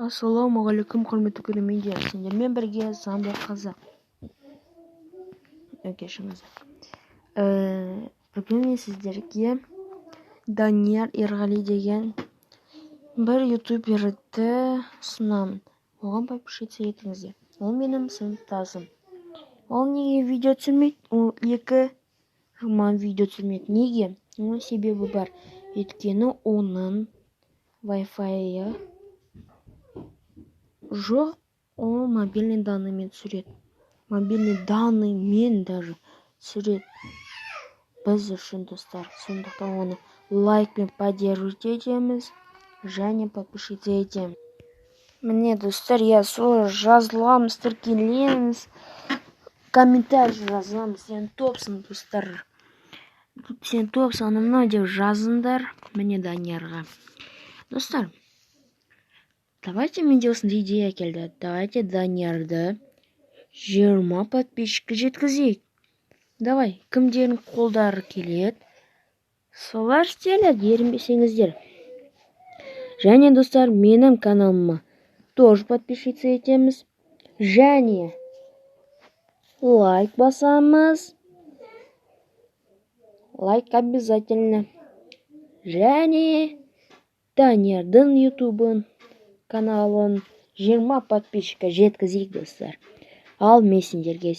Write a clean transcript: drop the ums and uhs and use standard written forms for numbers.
Ассалаумағалейкум, құрметті көрермендер, сендермен бірге Самбо Қазақ. Бүгін мен сіздерге Данияр Ерғали деген бір ютуберді ұсынамын. Оған подписчица етіңіздер. Ол менің сыныптасым. Ол неге видео түсірмейді? Ол 2 жұма видео түсірмейді. Неге? Оның себебі бар. Өйткені оның Wi-Fi жоқ, ол мобильный данныймен түсіреді. Мобильный данныймен даже түсіреді. Біз үшін, достар, сондықтан оны лайкпен поддерживать етеміз, және подписчица етеміз. Міне, достар, я солай жазыламыз, тіркелеміз, комментарий жазамыз. Сен топсың, достар. Сен топсың, анау деп жазыңдар. Міне Даниярға. Достар, давайте менде осындай идея келді. Давайте Даниярды 20 подписчикке жеткізейік. Давай, кімдердің қолдары келеді, солар істеледі, ерінбесеңіздер. Және, достар, менің каналыма тоже подписчица етеміз. Және лайк басамыз. Лайк обязательно. Және Даниярдың ютубын каналын 20 подписчикке жеткізейік, достар. Ал мен сендерге